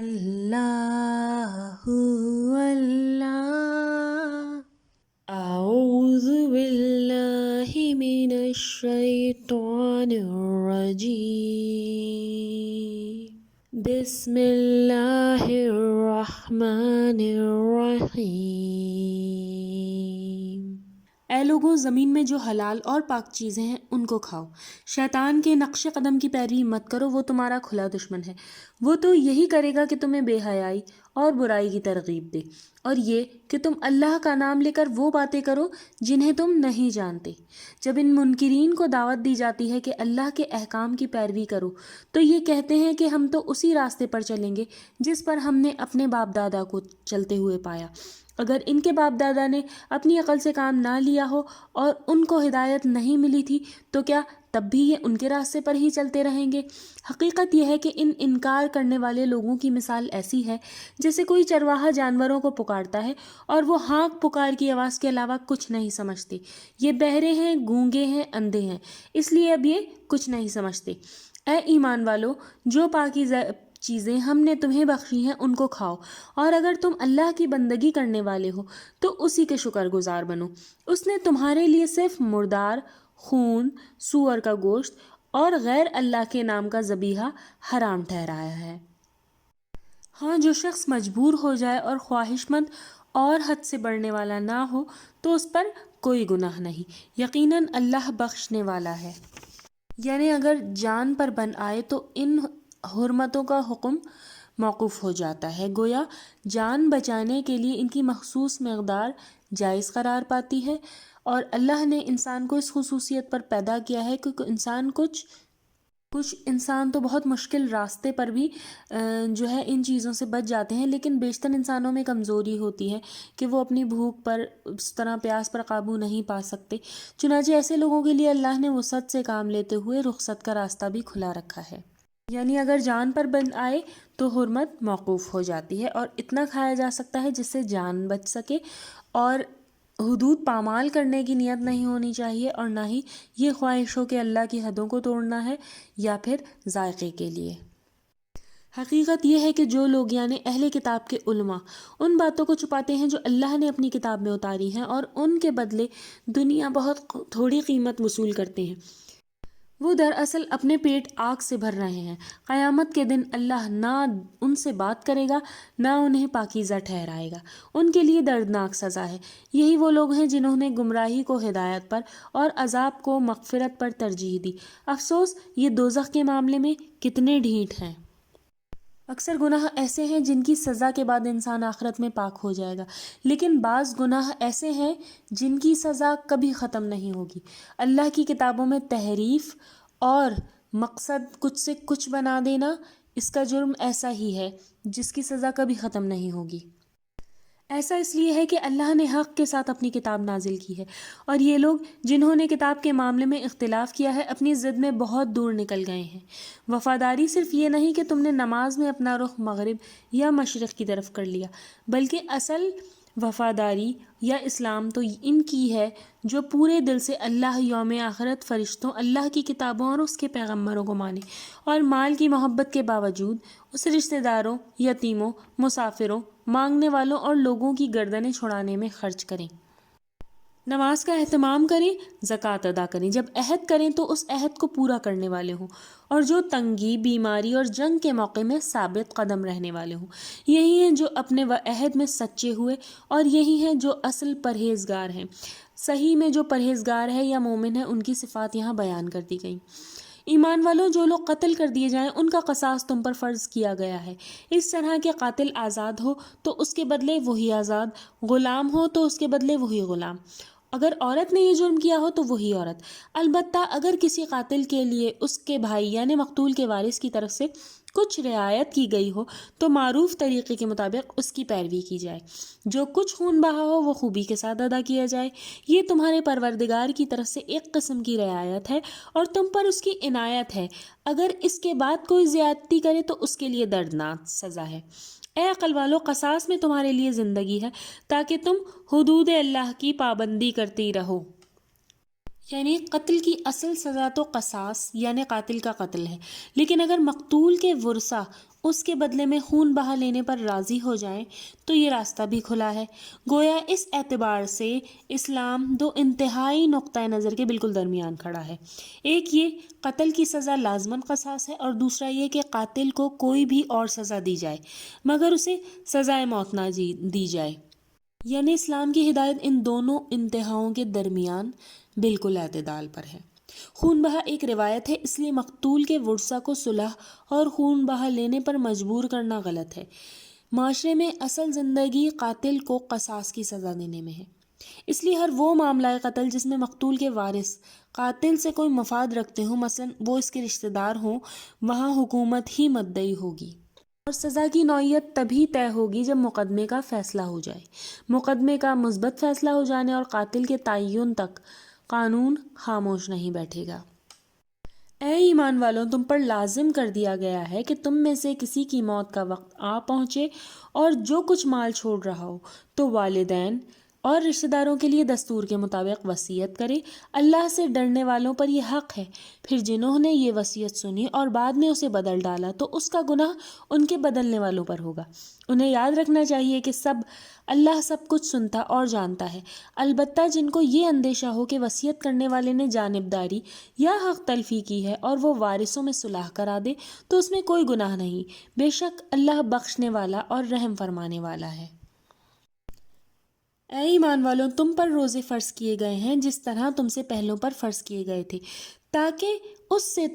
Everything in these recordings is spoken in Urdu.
اللہ اللہ اعوذ باللہ من الشیطان الرجیم بسم اللہ الرحمن الرحیم۔ اے لوگوں، زمین میں جو حلال اور پاک چیزیں ہیں ان کو کھاؤ۔ شیطان کے نقش قدم کی پیروی مت کرو، وہ تمہارا کھلا دشمن ہے۔ وہ تو یہی کرے گا کہ تمہیں بے حیائی اور برائی کی ترغیب دے، اور یہ کہ تم اللہ کا نام لے کر وہ باتیں کرو جنہیں تم نہیں جانتے۔ جب ان منکرین کو دعوت دی جاتی ہے کہ اللہ کے احکام کی پیروی کرو تو یہ کہتے ہیں کہ ہم تو اسی راستے پر چلیں گے جس پر ہم نے اپنے باپ دادا کو چلتے ہوئے پایا۔ اگر ان کے باپ دادا نے اپنی عقل سے کام نہ لیا ہو اور ان کو ہدایت نہیں ملی تھی تو کیا تب بھی یہ ان کے راستے پر ہی چلتے رہیں گے؟ حقیقت یہ ہے کہ ان انکار کرنے والے لوگوں کی مثال ایسی ہے جیسے کوئی چرواہا جانوروں کو پکارتا ہے اور وہ ہانک پکار کی آواز کے علاوہ کچھ نہیں سمجھتے۔ یہ بہرے ہیں، گونگے ہیں، اندھے ہیں، اس لیے اب یہ کچھ نہیں سمجھتے۔ اے ایمان والو، جو پاکیزہ چیزیں ہم نے تمہیں بخشی ہیں ان کو کھاؤ، اور اگر تم اللہ کی بندگی کرنے والے ہو تو اسی کے شکر گزار بنو۔ اس نے تمہارے لیے صرف مردار، خون، سور کا گوشت اور غیر اللہ کے نام کا ذبیحہ حرام ٹھہرایا ہے۔ ہاں، جو شخص مجبور ہو جائے اور خواہش مند اور حد سے بڑھنے والا نہ ہو تو اس پر کوئی گناہ نہیں، یقیناً اللہ بخشنے والا ہے۔ یعنی اگر جان پر بن آئے تو ان حرمتوں کا حکم موقوف ہو جاتا ہے، گویا جان بچانے کے لیے ان کی مخصوص مقدار جائز قرار پاتی ہے، اور اللہ نے انسان کو اس خصوصیت پر پیدا کیا ہے کہ کچھ انسان تو بہت مشکل راستے پر بھی جو ہے ان چیزوں سے بچ جاتے ہیں، لیکن بیشتر انسانوں میں کمزوری ہوتی ہے کہ وہ اپنی بھوک پر اس طرح پیاس پر قابو نہیں پا سکتے۔ چنانچہ ایسے لوگوں کے لیے اللہ نے وسعت سے کام لیتے ہوئے رخصت کا راستہ بھی کھلا رکھا ہے۔ یعنی اگر جان پر بن آئے تو حرمت موقوف ہو جاتی ہے اور اتنا کھایا جا سکتا ہے جس سے جان بچ سکے، اور حدود پامال کرنے کی نیت نہیں ہونی چاہیے، اور نہ ہی یہ خواہش ہو کہ اللہ کی حدوں کو توڑنا ہے یا پھر ذائقے کے لیے۔ حقیقت یہ ہے کہ جو لوگ یعنی اہل کتاب کے علماء ان باتوں کو چھپاتے ہیں جو اللہ نے اپنی کتاب میں اتاری ہیں اور ان کے بدلے دنیا بہت تھوڑی قیمت وصول کرتے ہیں، وہ دراصل اپنے پیٹ آگ سے بھر رہے ہیں۔ قیامت کے دن اللہ نہ ان سے بات کرے گا، نہ انہیں پاکیزہ ٹھہرائے گا۔ ان کے لیے دردناک سزا ہے۔ یہی وہ لوگ ہیں جنہوں نے گمراہی کو ہدایت پر اور عذاب کو مغفرت پر ترجیح دی۔ افسوس، یہ دوزخ کے معاملے میں کتنے ڈھیٹ ہیں۔ اکثر گناہ ایسے ہیں جن کی سزا کے بعد انسان آخرت میں پاک ہو جائے گا، لیکن بعض گناہ ایسے ہیں جن کی سزا کبھی ختم نہیں ہوگی۔ اللہ کی کتابوں میں تحریف اور مقصد کچھ سے کچھ بنا دینا، اس کا جرم ایسا ہی ہے جس کی سزا کبھی ختم نہیں ہوگی۔ ایسا اس لیے ہے کہ اللہ نے حق کے ساتھ اپنی کتاب نازل کی ہے، اور یہ لوگ جنہوں نے کتاب کے معاملے میں اختلاف کیا ہے اپنی ضد میں بہت دور نکل گئے ہیں۔ وفاداری صرف یہ نہیں کہ تم نے نماز میں اپنا رخ مغرب یا مشرق کی طرف کر لیا، بلکہ اصل وفاداری یا اسلام تو ان کی ہے جو پورے دل سے اللہ، یوم آخرت، فرشتوں، اللہ کی کتابوں اور اس کے پیغمبروں کو مانے، اور مال کی محبت کے باوجود اس رشتہ داروں، یتیموں، مسافروں، مانگنے والوں اور لوگوں کی گردنیں چھڑانے میں خرچ کریں۔ نماز کا اہتمام کریں، زکوٰۃ ادا کریں، جب عہد کریں تو اس عہد کو پورا کرنے والے ہوں، اور جو تنگی، بیماری اور جنگ کے موقع میں ثابت قدم رہنے والے ہوں۔ یہی ہیں جو اپنے عہد میں سچے ہوئے، اور یہی ہیں جو اصل پرہیزگار ہیں۔ صحیح میں جو پرہیزگار ہے یا مومن ہے ان کی صفات یہاں بیان کر دی گئیں۔ ایمان والوں، جو لوگ قتل کر دیے جائیں ان کا قصاص تم پر فرض کیا گیا ہے۔ اس طرح کہ قاتل آزاد ہو تو اس کے بدلے وہی آزاد، غلام ہو تو اس کے بدلے وہی غلام، اگر عورت نے یہ جرم کیا ہو تو وہی عورت۔ البتہ اگر کسی قاتل کے لیے اس کے بھائی یعنی مقتول کے وارث کی طرف سے کچھ رعایت کی گئی ہو تو معروف طریقے کے مطابق اس کی پیروی کی جائے۔ جو کچھ خون بہا ہو وہ خوبی کے ساتھ ادا کیا جائے۔ یہ تمہارے پروردگار کی طرف سے ایک قسم کی رعایت ہے اور تم پر اس کی عنایت ہے۔ اگر اس کے بعد کوئی زیادتی کرے تو اس کے لیے دردناک سزا ہے۔ اے عقل والو، قصاص میں تمہارے لیے زندگی ہے تاکہ تم حدود اللہ کی پابندی کرتی رہو۔ یعنی قتل کی اصل سزا تو قصاص یعنی قاتل کا قتل ہے، لیکن اگر مقتول کے ورثہ اس کے بدلے میں خون بہا لینے پر راضی ہو جائیں تو یہ راستہ بھی کھلا ہے۔ گویا اس اعتبار سے اسلام دو انتہائی نقطۂ نظر کے بالکل درمیان کھڑا ہے۔ ایک یہ قتل کی سزا لازماً قصاص ہے، اور دوسرا یہ کہ قاتل کو کوئی بھی اور سزا دی جائے مگر اسے سزائے موت نہ دی جائے۔ یعنی اسلام کی ہدایت ان دونوں انتہاؤں کے درمیان بالکل اعتدال پر ہے۔ خون بہا ایک روایت ہے، اس لیے مقتول کے ورثاء کو صلح اور خون بہا لینے پر مجبور کرنا غلط ہے۔ معاشرے میں اصل زندگی قاتل کو قصاص کی سزا دینے میں ہے۔ اس لیے ہر وہ معاملہ قتل جس میں مقتول کے وارث قاتل سے کوئی مفاد رکھتے ہوں، مثلا وہ اس کے رشتہ دار ہوں، وہاں حکومت ہی مدعی ہوگی، اور سزا کی نوعیت تبھی طے ہوگی جب مقدمے کا فیصلہ ہو جائے۔ مقدمے کا مثبت فیصلہ ہو جانے اور قاتل کے تعین تک قانون خاموش نہیں بیٹھے گا۔ اے ایمان والوں، تم پر لازم کر دیا گیا ہے کہ تم میں سے کسی کی موت کا وقت آ پہنچے اور جو کچھ مال چھوڑ رہا ہو تو والدین اور رشتہ داروں کے لیے دستور کے مطابق وصیت کرے۔ اللہ سے ڈرنے والوں پر یہ حق ہے۔ پھر جنہوں نے یہ وصیت سنی اور بعد میں اسے بدل ڈالا تو اس کا گناہ ان کے بدلنے والوں پر ہوگا۔ انہیں یاد رکھنا چاہیے کہ اللہ سب کچھ سنتا اور جانتا ہے، البتہ جن کو یہ اندیشہ ہو کہ وصیت کرنے والے نے جانبداری یا حق تلفی کی ہے اور وہ وارثوں میں صلح کرا دے تو اس میں کوئی گناہ نہیں، بے شک اللہ بخشنے والا اور رحم فرمانے والا ہے۔ اے ایمان والوں، تم پر روزے فرض کیے گئے ہیں جس طرح تم سے پہلوں پر فرض کیے گئے تھے، تاکہ اس سے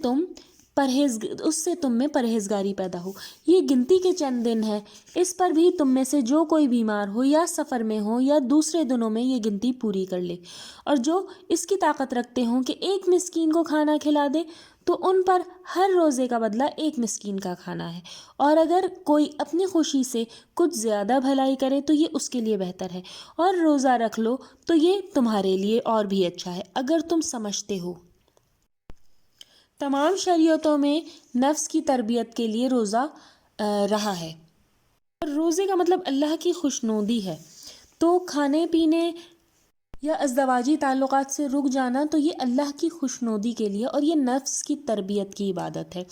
تم میں پرہیزگاری پیدا ہو۔ یہ گنتی کے چند دن ہے، اس پر بھی تم میں سے جو کوئی بیمار ہو یا سفر میں ہو یا دوسرے دنوں میں یہ گنتی پوری کر لے، اور جو اس کی طاقت رکھتے ہوں کہ ایک مسکین کو کھانا کھلا دے تو ان پر ہر روزے کا بدلہ ایک مسکین کا کھانا ہے، اور اگر کوئی اپنی خوشی سے کچھ زیادہ بھلائی کرے تو یہ اس کے لیے بہتر ہے، اور روزہ رکھ لو تو یہ تمہارے لیے اور بھی اچھا ہے اگر تم سمجھتے ہو۔ تمام شریعتوں میں نفس کی تربیت کے لیے روزہ رہا ہے، اور روزے کا مطلب اللہ کی خوشنودی ہے، تو کھانے پینے یا ازدواجی تعلقات سے رک جانا تو یہ اللہ کی خوشنودی کے لیے اور یہ نفس کی تربیت کی عبادت ہے۔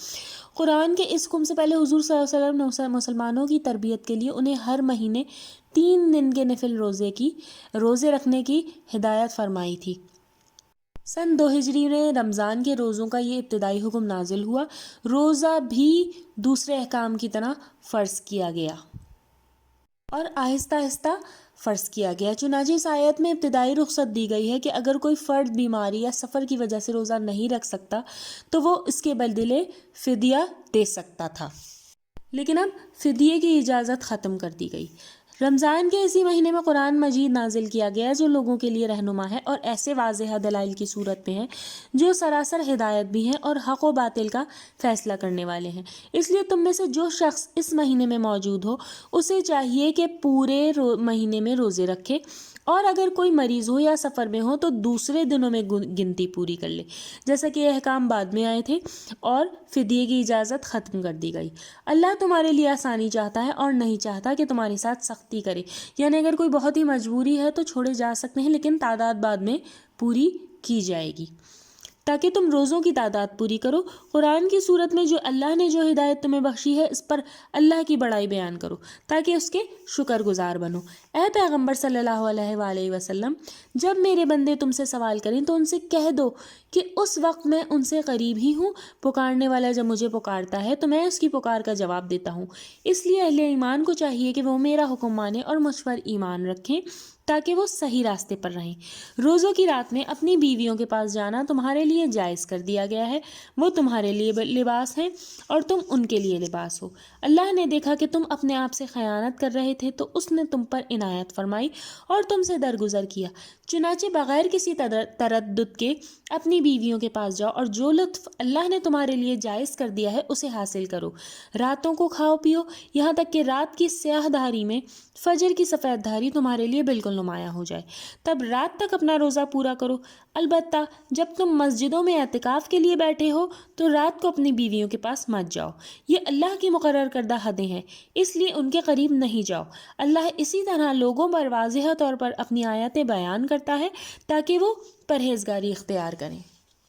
قرآن کے اس حکم سے پہلے حضور صلی اللہ علیہ وسلم نے مسلمانوں کی تربیت کے لیے انہیں ہر مہینے 3 دن کے نفل روزے رکھنے کی ہدایت فرمائی تھی۔ سن 2 ہجری میں رمضان کے روزوں کا یہ ابتدائی حکم نازل ہوا۔ روزہ بھی دوسرے احکام کی طرح فرض کیا گیا اور آہستہ آہستہ فرض کیا گیا۔ چنانچہ اس آیت میں ابتدائی رخصت دی گئی ہے کہ اگر کوئی فرد بیماری یا سفر کی وجہ سے روزہ نہیں رکھ سکتا تو وہ اس کے بدلے فدیہ دے سکتا تھا، لیکن اب فدیے کی اجازت ختم کر دی گئی۔ رمضان کے اسی مہینے میں قرآن مجید نازل کیا گیا جو لوگوں کے لیے رہنما ہے اور ایسے واضح دلائل کی صورت میں ہے جو سراسر ہدایت بھی ہیں اور حق و باطل کا فیصلہ کرنے والے ہیں۔ اس لیے تم میں سے جو شخص اس مہینے میں موجود ہو اسے چاہیے کہ پورے مہینے میں روزے رکھے، اور اگر کوئی مریض ہو یا سفر میں ہو تو دوسرے دنوں میں گنتی پوری کر لے، جیسا کہ یہ احکام بعد میں آئے تھے اور فدیے کی اجازت ختم کر دی گئی۔ اللہ تمہارے لیے آسانی چاہتا ہے اور نہیں چاہتا کہ تمہارے ساتھ سختی کرے، یعنی اگر کوئی بہت ہی مجبوری ہے تو چھوڑے جا سکتے ہیں، لیکن تعداد بعد میں پوری کی جائے گی تاکہ تم روزوں کی تعداد پوری کرو۔ قرآن کی صورت میں جو اللہ نے جو ہدایت تمہیں بخشی ہے اس پر اللہ کی بڑائی بیان کرو تاکہ اس کے شکر گزار بنو۔ اے پیغمبر صلی اللہ علیہ وآلہ وسلم، جب میرے بندے تم سے سوال کریں تو ان سے کہہ دو کہ اس وقت میں ان سے قریب ہی ہوں، پکارنے والا جب مجھے پکارتا ہے تو میں اس کی پکار کا جواب دیتا ہوں۔ اس لیے اہل ایمان کو چاہیے کہ وہ میرا حکم مانیں اور مجھ پر ایمان رکھیں تاکہ وہ صحیح راستے پر رہیں۔ روزوں کی رات میں اپنی بیویوں کے پاس جانا تمہارے لیے جائز کر دیا گیا ہے، وہ تمہارے لیے لباس ہیں اور تم ان کے لیے لباس ہو۔ اللہ نے دیکھا کہ تم اپنے آپ سے خیانت کر رہے تھے تو اس نے تم پر عنایت فرمائی اور تم سے درگزر کیا، چنانچہ بغیر کسی تردد کے اپنی بیویوں کے پاس جاؤ اور جو لطف اللہ نے تمہارے لیے جائز کر دیا ہے اسے حاصل کرو۔ راتوں کو کھاؤ پیو یہاں تک کہ رات کی سیاہ دھاری میں فجر کی سفید دھاری تمہارے لیے بالکل نمایاں ہو جائے، تب رات تک اپنا روزہ پورا کرو۔ البتہ جب تم مسجدوں میں اعتکاف کے لیے بیٹھے ہو تو رات کو اپنی بیویوں کے پاس مت جاؤ، یہ اللہ کی مقرر کردہ حدیں ہیں، اس لیے ان کے قریب نہیں جاؤ۔ اللہ اسی طرح لوگوں پر واضح طور پر اپنی آیتیں بیان کرتا ہے تاکہ وہ پرہیزگاری اختیار کریں۔